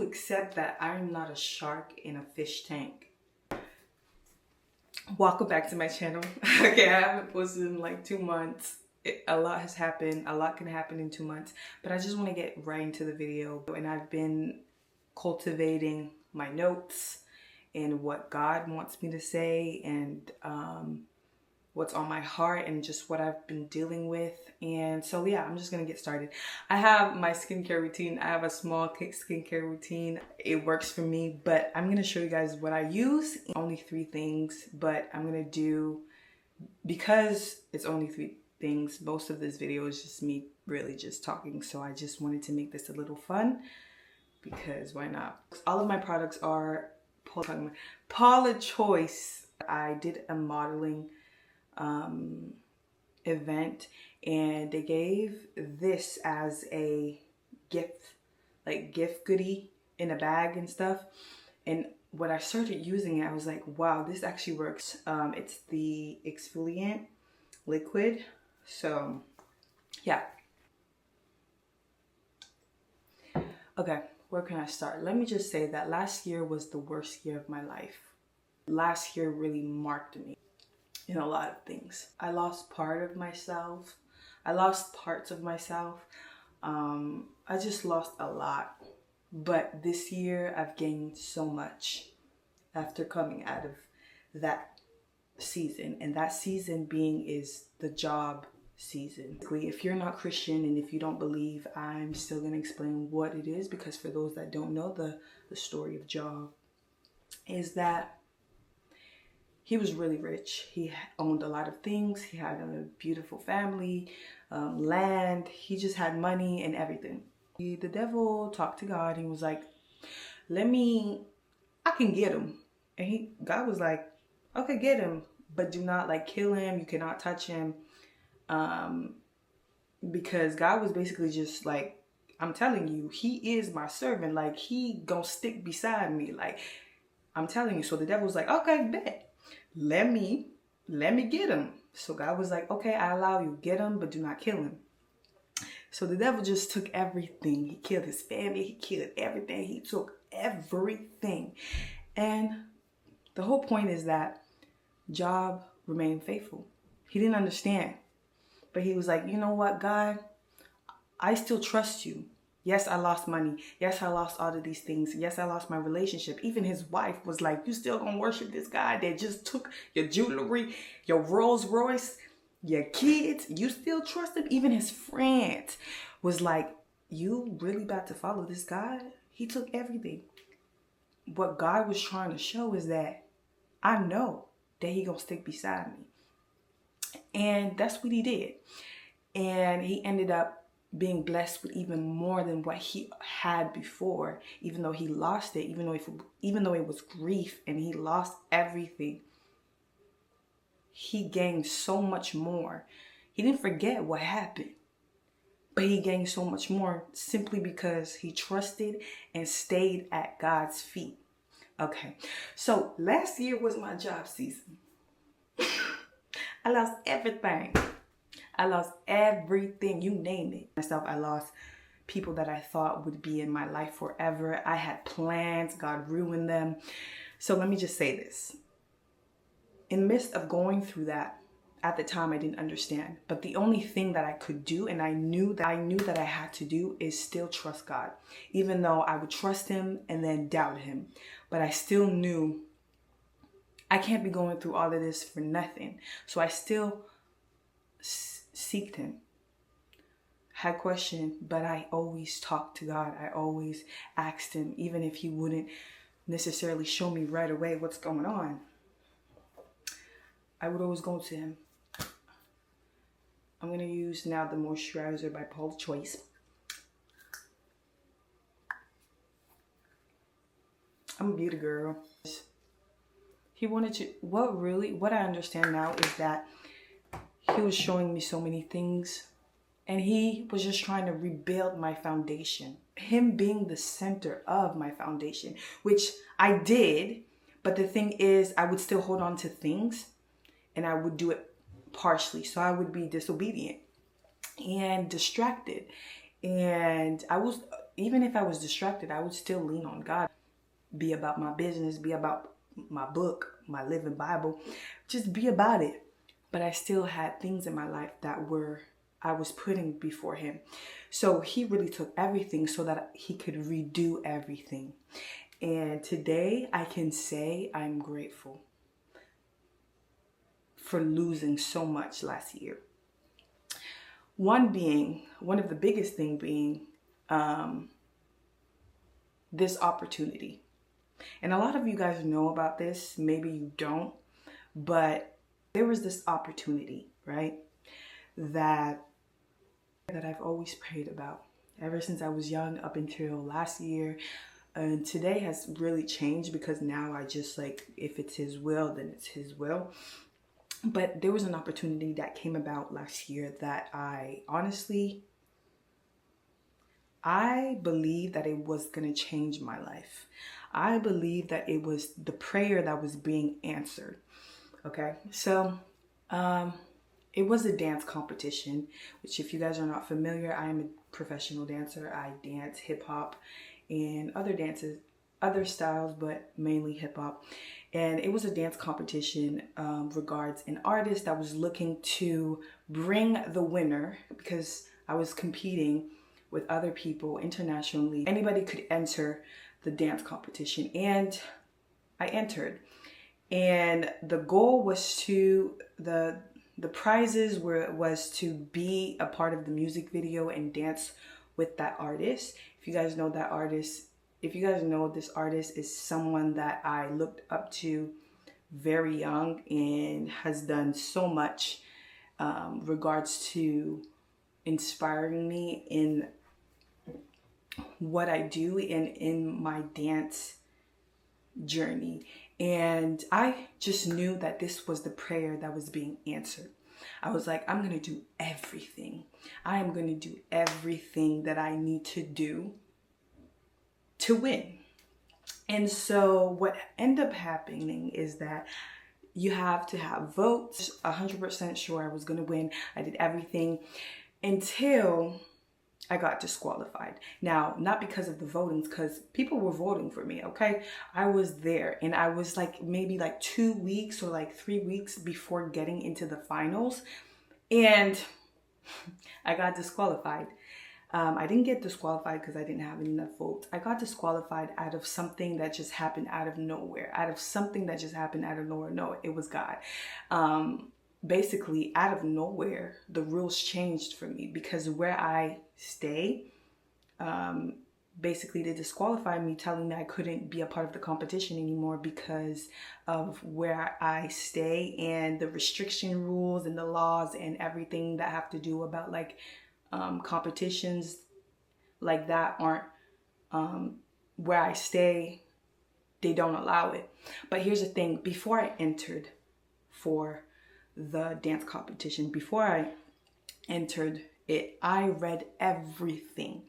accept that I'm not a shark in a fish tank. Welcome back to my channel. Okay, I haven't posted in like 2 months. A lot has happened. A lot can happen in 2 months. But I just want to get right into the video. And I've been cultivating my notes and what God wants me to say and what's on my heart and just what I've been dealing with. And so yeah, I'm just gonna get started. I have my skincare routine. I have a small skincare routine. It works for me, but I'm gonna show you guys what I use. Only 3 things, but I'm gonna do, because it's only 3 things, most of this video is just me really just talking. So I just wanted to make this a little fun because why not? All of my products are Paula Choice. I did a modeling event and they gave this as a gift, like gift goodie in a bag and stuff. And when I started using it, I was like, wow, this actually works. It's the exfoliant liquid. So yeah. Okay, where can I start? Let me just say that last year was the worst year of my life. Last year really marked me in a lot of things. I lost part of myself. I lost parts of myself. I just lost a lot. But this year I've gained so much after coming out of that season. And that season being is the job season. If you're not Christian and if you don't believe, I'm still gonna explain what it is, because for those that don't know the story of Job is that he was really rich. He owned a lot of things. He had a beautiful family, land. He just had money and everything. The devil talked to God. He was like, I can get him. And God was like, okay, get him, but do not like kill him. You cannot touch him. Because God was basically just like, I'm telling you, he is my servant. Like, he gonna stick beside me. Like, I'm telling you. So the devil was like, okay, bet. Let me get him. So God was like, okay, I allow you, get him, but do not kill him. So the devil just took everything. He killed his family. He killed everything. He took everything. And the whole point is that Job remained faithful. He didn't understand, but he was like, you know what, God, I still trust you. Yes, I lost money. Yes, I lost all of these things. Yes, I lost my relationship. Even his wife was like, you still gonna worship this guy that just took your jewelry, your Rolls Royce, your kids? You still trust him? Even his friends was like, you really about to follow this guy? He took everything. What God was trying to show is that I know that he gonna stick beside me. And that's what he did. And he ended up being blessed with even more than what he had before, even though he lost it, even though it was grief and he lost everything. He gained so much more. He didn't forget what happened, but he gained so much more simply because he trusted and stayed at God's feet. Okay, so last year was my job season. I lost everything. I lost everything, you name it. Myself, I lost people that I thought would be in my life forever. I had plans, God ruined them. So let me just say this. In the midst of going through that, at the time I didn't understand. But the only thing that I could do, and I knew that I had to do, is still trust God. Even though I would trust him and then doubt him. But I still knew I can't be going through all of this for nothing. So I still seeked him, had questions, but I always talked to God. I always asked him, even if he wouldn't necessarily show me right away what's going on. I would always go to him. I'm going to use now the moisturizer by Paula Choice. I'm a beauty girl. He wanted to, what I understand now is that he was showing me so many things and he was just trying to rebuild my foundation. Him being the center of my foundation, which I did. But the thing is, I would still hold on to things and I would do it partially. So I would be disobedient and distracted. And I was even if I was distracted, I would still lean on God, be about my business, be about my book, my living Bible, just be about it. But I still had things in my life that I was putting before him. So he really took everything so that he could redo everything. And today I can say I'm grateful for losing so much last year. One of the biggest thing being this opportunity. And a lot of you guys know about this, maybe you don't, but there was this opportunity, right? That I've always prayed about ever since I was young up until last year. And today has really changed because now I just like, if it's his will, then it's his will. But there was an opportunity that came about last year that I believe that it was going to change my life. I believe that it was the prayer that was being answered. Okay, so it was a dance competition, which if you guys are not familiar, I am a professional dancer. I dance hip hop and other dances, other styles, but mainly hip hop. And it was a dance competition regards an artist that was looking to bring the winner, because I was competing with other people internationally. Anybody could enter the dance competition, and I entered. And the goal was the prizes was to be a part of the music video and dance with that artist. If you guys know that artist, if you guys know this artist is someone that I looked up to very young and has done so much regards to inspiring me in what I do and in my dance journey. And I just knew that this was the prayer that was being answered. I was like, I'm going to do everything. I am going to do everything that I need to do to win. And so what ended up happening is that you have to have votes. 100% sure I was going to win. I did everything until I got disqualified. Now, not because of the votings, because people were voting for me, okay? I was there, and I was like maybe like 2 weeks or like 3 weeks before getting into the finals, and I got disqualified. I didn't get disqualified because I didn't have enough votes. I got disqualified out of something that just happened out of nowhere. No, it was God. Basically, out of nowhere, the rules changed for me because where I stay, basically they disqualified me, telling me I couldn't be a part of the competition anymore because of where I stay and the restriction rules and the laws and everything that have to do about like competitions like that aren't where I stay. They don't allow it. But here's the thing: before I entered for the dance competition, before I entered it, I read everything.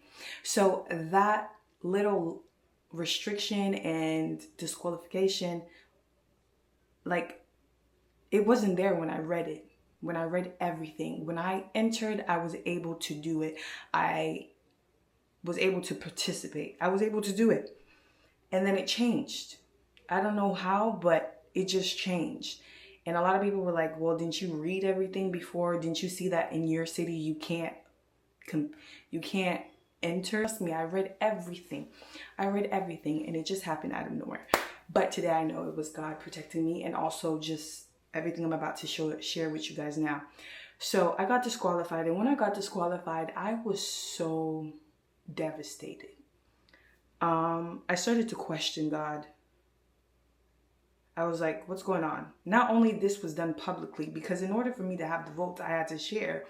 So that little restriction and disqualification, like, it wasn't there when I read it. When I read everything, when I entered, I was able to do it. I was able to participate. I was able to do it. And then it changed. I don't know how, but it just changed. And a lot of people were like, well, didn't you read everything before? Didn't you see that in your city you can't enter? Trust me, I read everything. And it just happened out of nowhere. But today I know it was God protecting me, and also just everything I'm about to share with you guys now. So I got disqualified, and when I got disqualified, I was so devastated. I started to question God. I was like, what's going on? Not only this was done publicly, because in order for me to have the votes, I had to share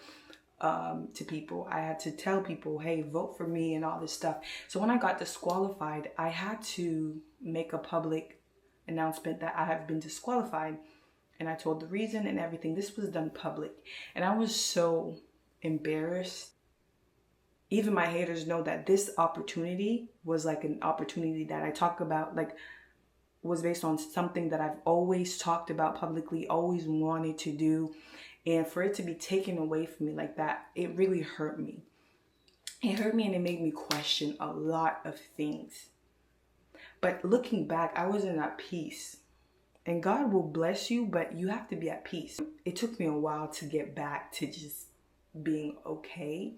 to people. I had to tell people, hey, vote for me and all this stuff. So when I got disqualified, I had to make a public announcement that I have been disqualified. And I told the reason and everything. This was done public. And I was so embarrassed. Even my haters know that this opportunity was like an opportunity that I talk about, like, was based on something that I've always talked about publicly, always wanted to do. And for it to be taken away from me like that, it really hurt me. It hurt me and it made me question a lot of things. But looking back, I wasn't at peace. And God will bless you, but you have to be at peace. It took me a while to get back to just being okay.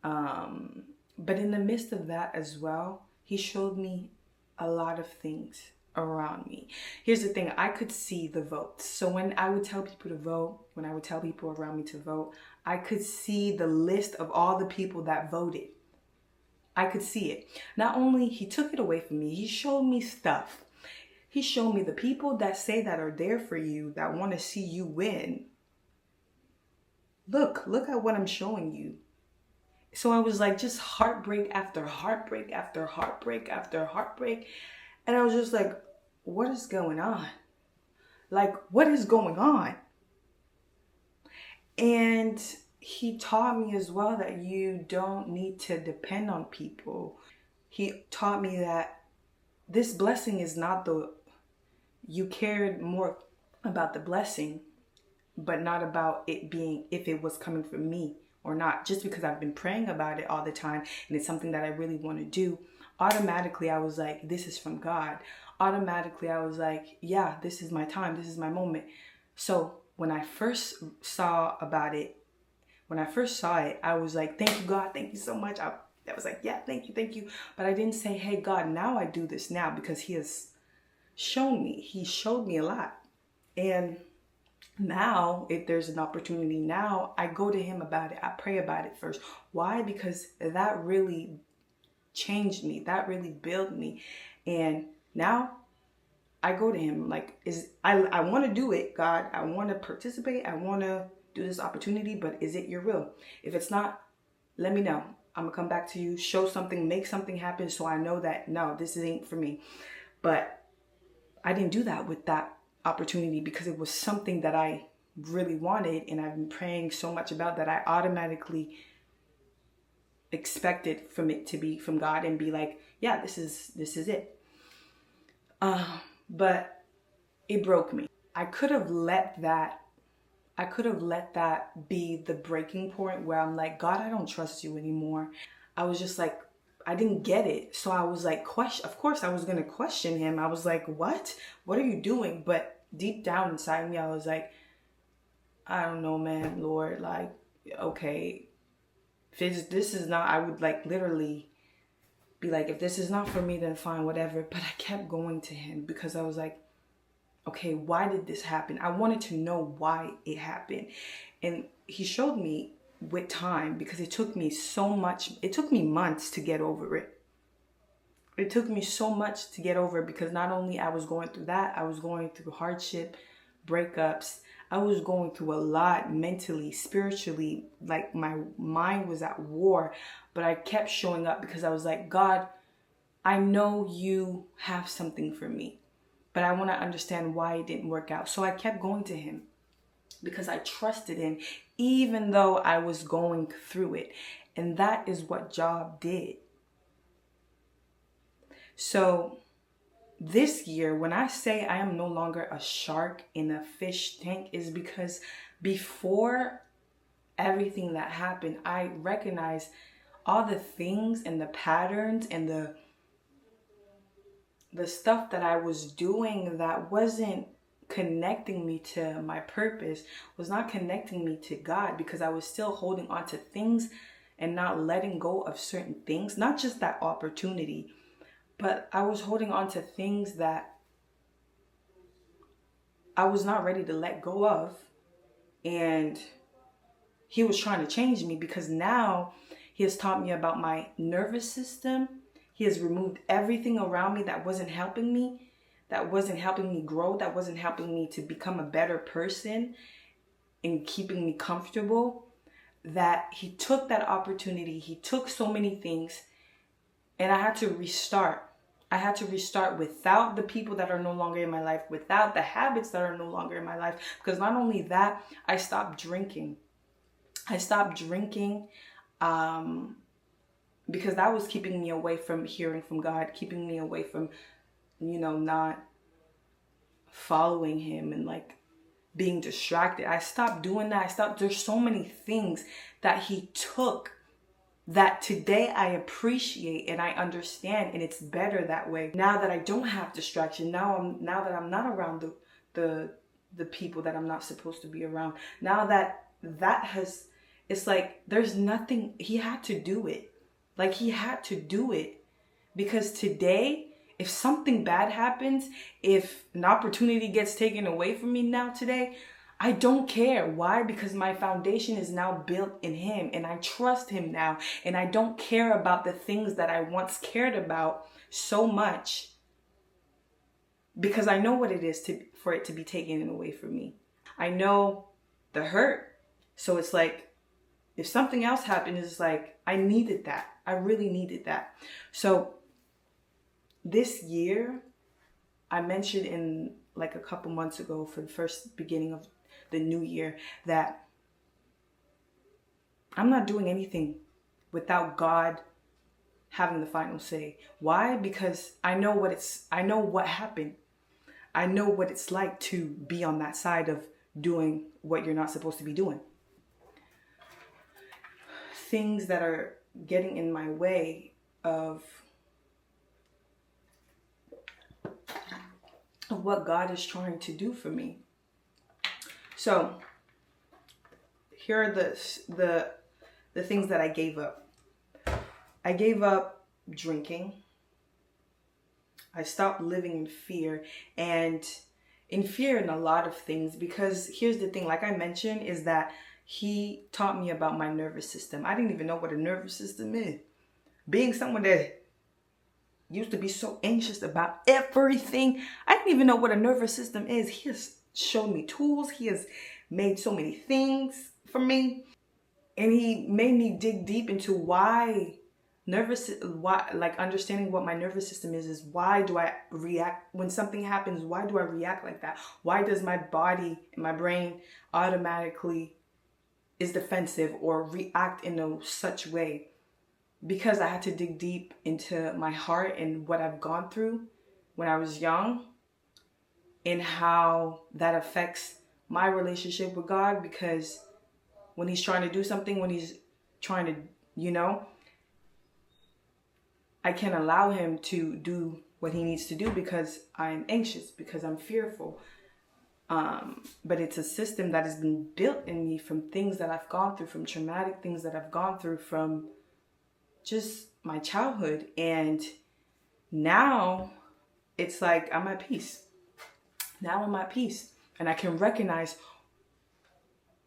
But in the midst of that as well, he showed me a lot of things around me. Here's the thing, I could see the votes. So when I would tell people to vote, when I would tell people around me to vote, I could see the list of all the people that voted. I could see it. Not only he took it away from me, he showed me stuff. He showed me the people that say that are there for you, that want to see you win. Look at what I'm showing you. So I was like, just heartbreak after heartbreak after heartbreak after heartbreak. And I was just like, what is going on? Like, what is going on? And he taught me as well that you don't need to depend on people. He taught me that this blessing is not you cared more about the blessing, but not about it being, if it was coming from me or not. Just because I've been praying about it all the time and it's something that I really want to do, automatically I was like, this is from God. Automatically I was like, yeah, this is my time. This is my moment. So when I first saw it, I was like, thank you, God. Thank you so much. I was like, yeah, thank you. But I didn't say, hey, God, now I do this now, because he has shown me. He showed me a lot. And now, if there's an opportunity now, I go to him about it. I pray about it first. Why? Because that really changed me. That really built me. And now I go to him like, I want to do it, God. I want to participate. I want to do this opportunity, but is it your will? If it's not, let me know. I'm gonna come back to you, show something, make something happen, so I know that no, this ain't for me. But I didn't do that with that opportunity, because it was something that I really wanted, and I've been praying so much about that I automatically expected from it to be from God and be like, yeah, this is it. But it broke me. I could have let that be the breaking point where I'm like, God, I don't trust you anymore. I was just like, I didn't get it. So I was like, of course I was going to question him. I was like, what are you doing? But deep down inside me, I was like, I don't know, man, Lord, like, okay, if this is not, I would like literally be like, if this is not for me, then fine, whatever. But I kept going to him because I was like, okay, why did this happen? I wanted to know why it happened. And he showed me with time, because it took me months to get over it. It took me so much to get over it, because not only I was going through that, I was going through hardship, breakups. I was going through a lot mentally, spiritually, like my mind was at war, but I kept showing up because I was like, God, I know you have something for me, but I want to understand why it didn't work out. So I kept going to him because I trusted him, even though I was going through it. And that is what Job did. So this year, when I say I am no longer a shark in a fish tank, is because before everything that happened, I recognized all the things and the patterns and the stuff that I was doing that wasn't connecting me to my purpose, was not connecting me to God, because I was still holding on to things and not letting go of certain things. Not just that opportunity, but I was holding on to things that I was not ready to let go of. And he was trying to change me, because now he has taught me about my nervous system. He has removed everything around me that wasn't helping me grow, that wasn't helping me to become a better person and keeping me comfortable. That he took that opportunity, he took so many things, and I had to restart. I had to restart without the people that are no longer in my life, without the habits that are no longer in my life. Because not only that, I stopped drinking. Because that was keeping me away from hearing from God, keeping me away from, not following him and like being distracted. I stopped doing that. There's so many things that he took that today I appreciate and I understand, and it's better that way. Now that I don't have distraction, now that I'm not around the people that I'm not supposed to be around. Now it's like there's nothing. He had to do it. Like, he had to do it, because today, if something bad happens, if an opportunity gets taken away from me now today, I don't care. Why? Because my foundation is now built in him, and I trust him now, and I don't care about the things that I once cared about so much, because I know what it is for it to be taken away from me. I know the hurt. So it's like, if something else happened, it's like, I needed that. I really needed that. So this year, I mentioned in like a couple months ago, for the first beginning of the new year, that I'm not doing anything without having the final say. Why? Because I know what happened. I know what it's like to be on that side of doing what you're not supposed to be doing. Things that are getting in my way of what God is trying to do for me. So here are the things that I gave up. I gave up drinking. I stopped living in fear, and in fear in a lot of things, because here's the thing, like I mentioned, is that he taught me about my nervous system. I didn't even know what a nervous system is. Being someone that used to be so anxious about everything, I didn't even know what a nervous system is. He has shown me tools. He has made so many things for me. And he made me dig deep into understanding what my nervous system is why do I react when something happens? Why do I react like that? Why does my body and my brain automatically is defensive or react in such way? Because I had to dig deep into my heart and what I've gone through when I was young, and how that affects my relationship with God. Because when he's trying to do something, when he's trying to, I can't allow him to do what he needs to do because I'm anxious, because I'm fearful. But it's a system that has been built in me from things that I've gone through, from traumatic things that I've gone through from just my childhood. And now it's like I'm at peace. Now I'm at peace, and I can recognize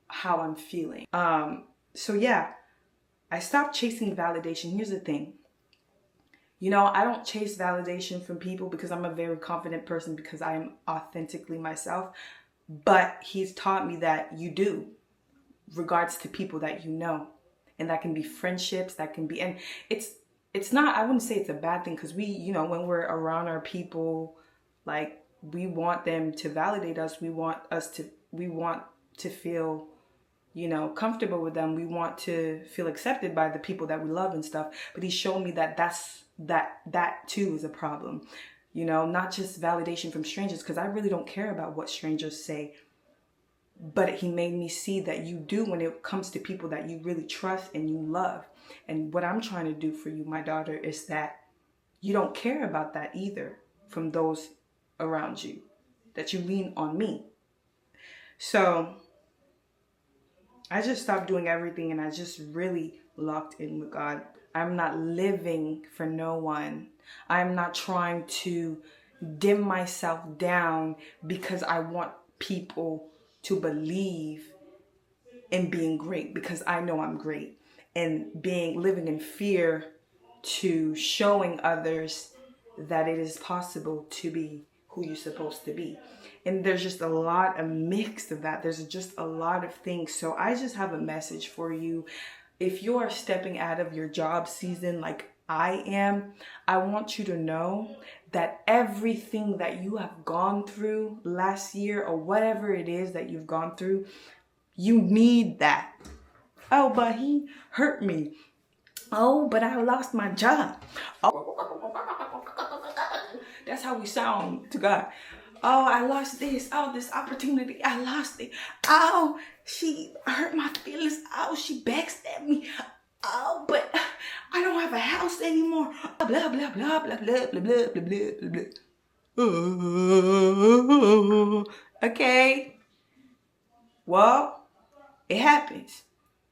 how I'm feeling. So yeah, I stopped chasing validation. Here's the thing. I don't chase validation from people because I'm a very confident person, because I am authentically myself. But he's taught me that you do, regards to people that you know. And that can be friendships, that can be, and it's not, I wouldn't say it's a bad thing, because we, when we're around our people, like, we want them to validate us. We want to feel, comfortable with them. We want to feel accepted by the people that we love and stuff. But he showed me that that too is a problem. Not just validation from strangers, because I really don't care about what strangers say. But he made me see that you do when it comes to people that you really trust and you love. And what I'm trying to do for you, my daughter, is that you don't care about that either from those around you, that you lean on me. So I just stopped doing everything, and I just really locked in with God. I'm not living for no one. I'm not trying to dim myself down because I want people to believe in being great, because I know I'm great, and living in fear to showing others that it is possible to be who you're supposed to be. And there's just a lot of mix of that. There's just a lot of things. So I just have a message for you. If you are stepping out of your job season like I am, I want you to know that everything that you have gone through last year, or whatever it is that you've gone through, you need that. Oh, but he hurt me. Oh, but I lost my job. Oh, that's how we sound to God. Oh, I lost this. Oh, this opportunity, I lost it. Oh, she hurt my feelings. Oh, she backstabbed me. Oh, but I don't have a house anymore. Blah, blah, blah, blah, blah, blah, blah, blah, blah, blah, blah. Okay. Well, it happens.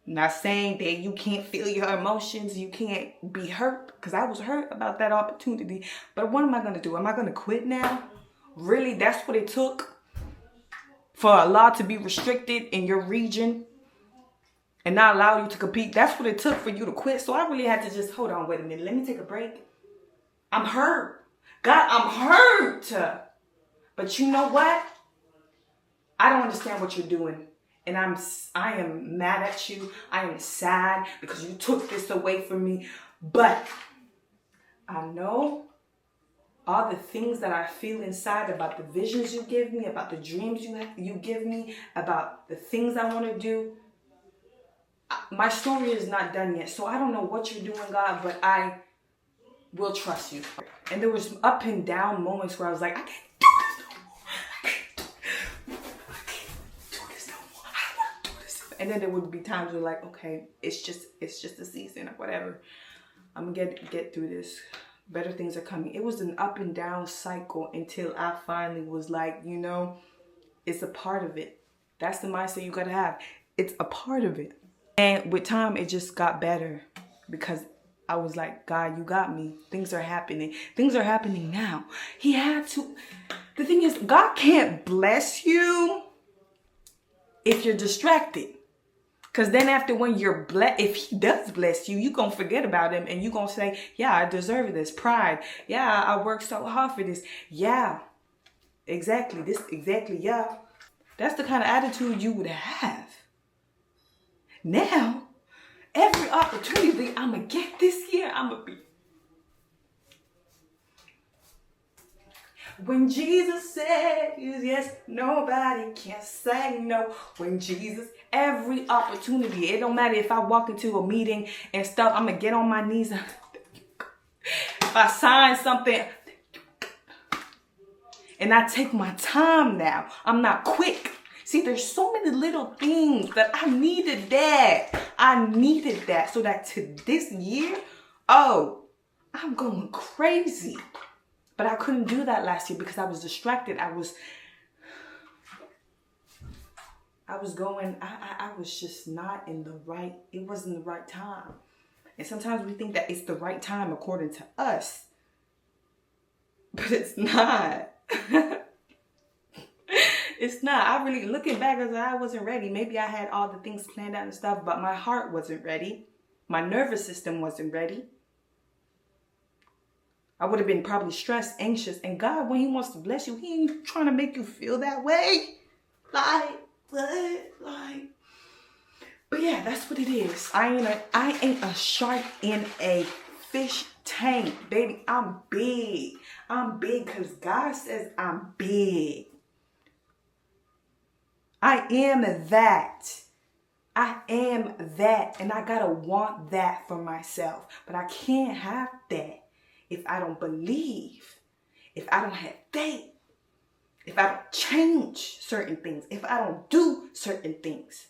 Not saying that you can't feel your emotions, you can't be hurt, because I was hurt about that opportunity. But what am I going to do? Am I going to quit now? Really? That's what it took for a law to be restricted in your region and not allow you to compete? That's what it took for you to quit. So I really had to just, hold on, wait a minute. Let me take a break. I'm hurt. God, I'm hurt. But you know what? I don't understand what you're doing. And I am mad at you. I am sad because you took this away from me. But I know all the things that I feel inside about the visions you give me, about the dreams you give me, about the things I want to do. My story is not done yet. So I don't know what you're doing, God, but I will trust you. And there was up and down moments where I was like, I can't do this no more. I can't do this no more. I don't want to do this. And then there would be times where like, okay, it's just a season or whatever. I'm gonna get through this. Better things are coming. It was an up and down cycle until I finally was like, you know, it's a part of it. That's the mindset you gotta have. It's a part of it. And with time, it just got better because I was like, God, you got me. Things are happening. Things are happening now. He had to. The thing is, God can't bless you if you're distracted. Because then after when you're blessed, if he does bless you, you're going to forget about him. And you're going to say, yeah, I deserve this. Pride. Yeah, I worked so hard for this. Yeah, exactly. Yeah. That's the kind of attitude you would have. Now, every opportunity I'm going to get this year, I'm going to be. When Jesus said yes, nobody can say no. When Jesus, every opportunity, it don't matter if I walk into a meeting and stuff, I'm going to get on my knees. If I sign something, and I take my time now. I'm not quick. See, there's so many little things that I needed that so that to this year, oh, I'm going crazy. But I couldn't do that last year because I was distracted. I was just not in the right, it wasn't the right time. And sometimes we think that it's the right time according to us. But it's not. It's not. I really, looking back, I wasn't ready. Maybe I had all the things planned out and stuff, but my heart wasn't ready. My nervous system wasn't ready. I would have been probably stressed, anxious. And God, when he wants to bless you, he ain't trying to make you feel that way. Like, what? Like, but yeah, that's what it is. I ain't a shark in a fish tank. Baby, I'm big. I'm big because God says I'm big. I am that. I am that. And I gotta want that for myself. But I can't have that if I don't believe, if I don't have faith, if I don't change certain things, if I don't do certain things.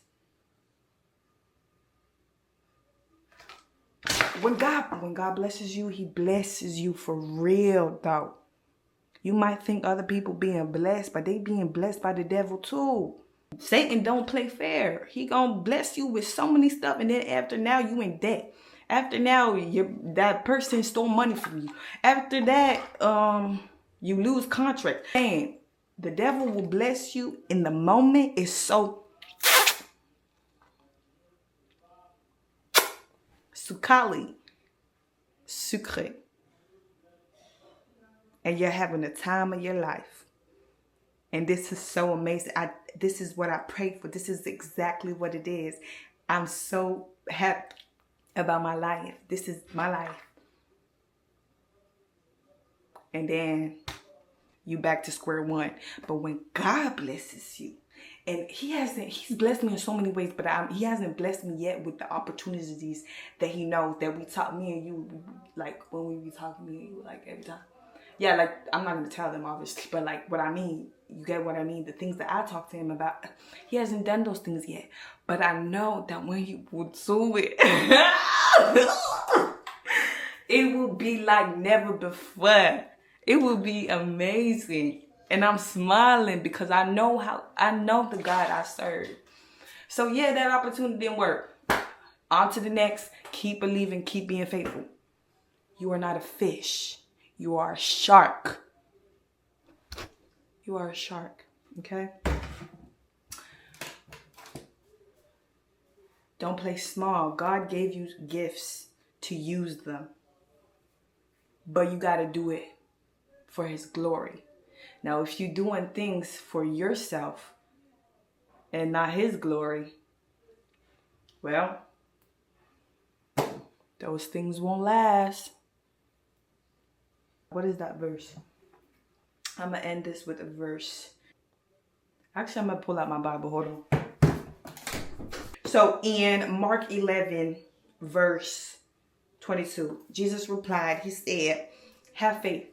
When God blesses you, he blesses you for real though. You might think other people being blessed, but they being blessed by the devil too. Satan don't play fair. He gonna bless you with so many stuff, and then after now you in debt. After now that person stole money from you. After that, you lose contract. And the devil will bless you in the moment. It's so sucré. And you're having the time of your life. And this is so amazing. This is what I prayed for. This is exactly what it is. I'm so happy about my life. This is my life. And then you back to square one. But when God blesses you, and he's blessed me in so many ways, but he hasn't blessed me yet with the opportunities that he knows that we talk, me and you, like when we be talking, me and you, like every time. Yeah, like, I'm not going to tell them, obviously, but like what I mean, you get what I mean? The things that I talk to him about, he hasn't done those things yet. But I know that when he will do it, it will be like never before. It will be amazing. And I'm smiling because I know the God I serve. So yeah, that opportunity didn't work. On to the next. Keep believing, keep being faithful. You are not a fish. You are a shark. You are a shark, okay? Don't play small. God gave you gifts to use them. But you got to do it for his glory. Now, if you're doing things for yourself and not his glory, well, those things won't last. What is that verse? I'm going to end this with a verse. Actually, I'm going to pull out my Bible. Hold on. So in Mark 11, verse 22, Jesus replied, he said, have faith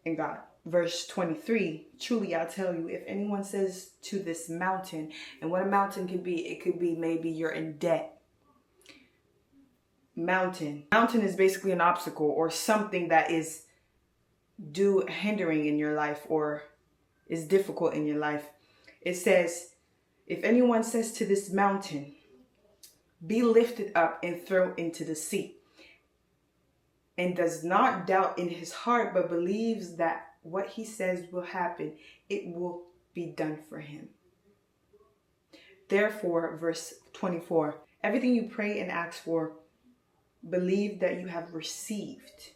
in God. Verse 23, truly I'll tell you, if anyone says to this mountain, and what a mountain could be, it could be maybe you're in debt. Mountain is basically an obstacle or something that is hindering in your life or is difficult in your life. It says, if anyone says to this mountain, be lifted up and thrown into the sea, and does not doubt in his heart, but believes that what he says will happen, it will be done for him. Therefore, verse 24, everything you pray and ask for, believe that you have received,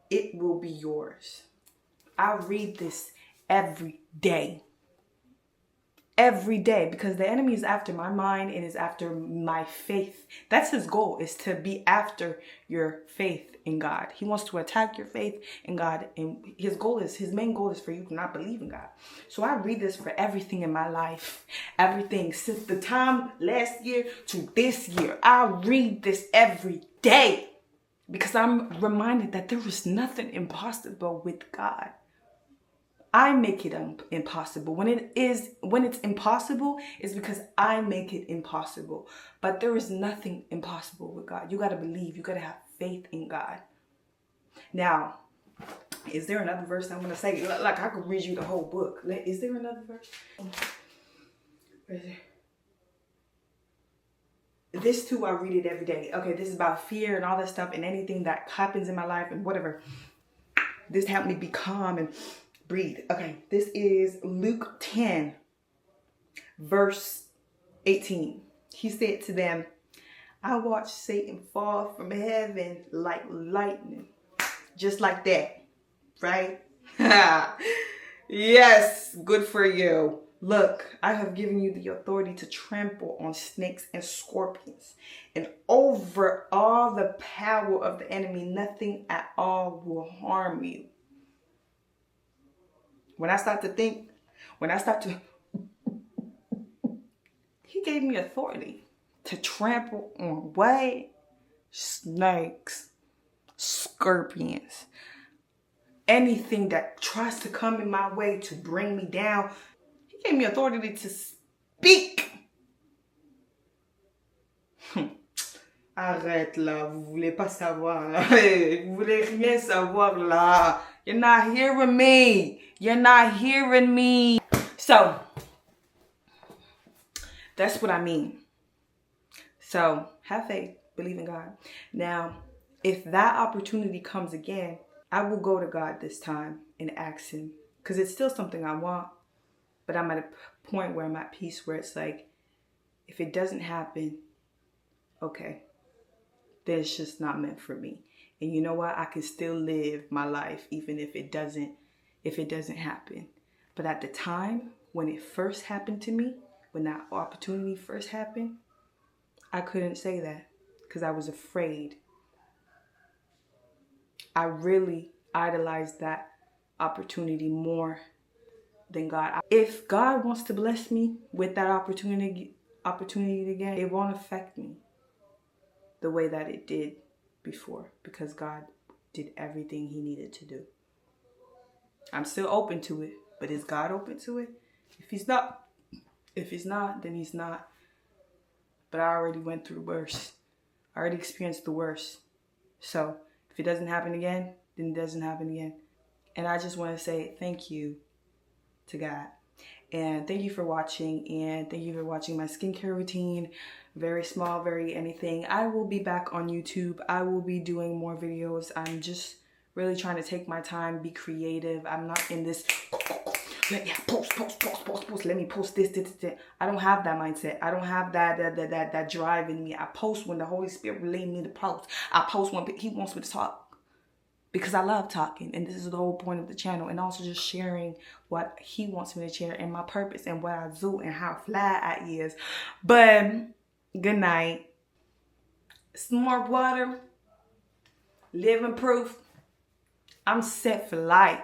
it will be yours. I read this every day. Every day, because the enemy is after my mind and is after my faith. That's his goal, is to be after your faith in God. He wants to attack your faith in God, and his main goal is for you to not believe in God. So I read this for everything in my life. Everything since the time last year to this year. I read this every day because I'm reminded that there is nothing impossible with God. I make it impossible. When it's impossible, it's because I make it impossible. But there is nothing impossible with God. You got to believe. You got to have faith in God. Now, is there another verse I'm going to say? Like, I could read you the whole book. Is there another verse? Where is it? This too, I read it every day. Okay, this is about fear and all that stuff and anything that happens in my life and whatever. This helped me be calm and breathe. Okay, this is Luke 10, verse 18. He said to them, I watched Satan fall from heaven like lightning. Just like that, right? Yes, good for you. Look, I have given you the authority to trample on snakes and scorpions, and over all the power of the enemy, nothing at all will harm you. When I start to, he gave me authority to trample on what? Snakes, scorpions, anything that tries to come in my way to bring me down. He gave me authority to speak. Arrête là, vous voulez pas savoir là. Vous voulez rien savoir là. You're not hearing me. You're not hearing me. So, that's what I mean. So, have faith. Believe in God. Now, if that opportunity comes again, I will go to God this time and ask him. Because it's still something I want. But I'm at a point where I'm at peace where it's like, if it doesn't happen, okay, then it's just not meant for me. And you know what? I can still live my life even if it doesn't happen. But at the time when it first happened to me, when that opportunity first happened, I couldn't say that because I was afraid. I really idolized that opportunity more than God. If God wants to bless me with that opportunity again, it won't affect me the way that it did before, because God did everything he needed to do. I'm still open to it. But is God open to it? If he's not, then he's not. But I already went through the worst. I already experienced the worst. So if it doesn't happen again, then it doesn't happen again. And I just want to say thank you to God. And thank you for watching. And thank you for watching my skincare routine. Very small, very anything. I will be back on YouTube. I will be doing more videos. I'm just really trying to take my time, be creative. I'm not in this, post. Let me post this. I don't have that mindset. I don't have that drive in me. I post when the Holy Spirit will lead me to post. I post when he wants me to talk. Because I love talking, and this is the whole point of the channel, and also just sharing what he wants me to share and my purpose and what I do and how fly I is. But good night. Smart water, living proof. I'm set for life.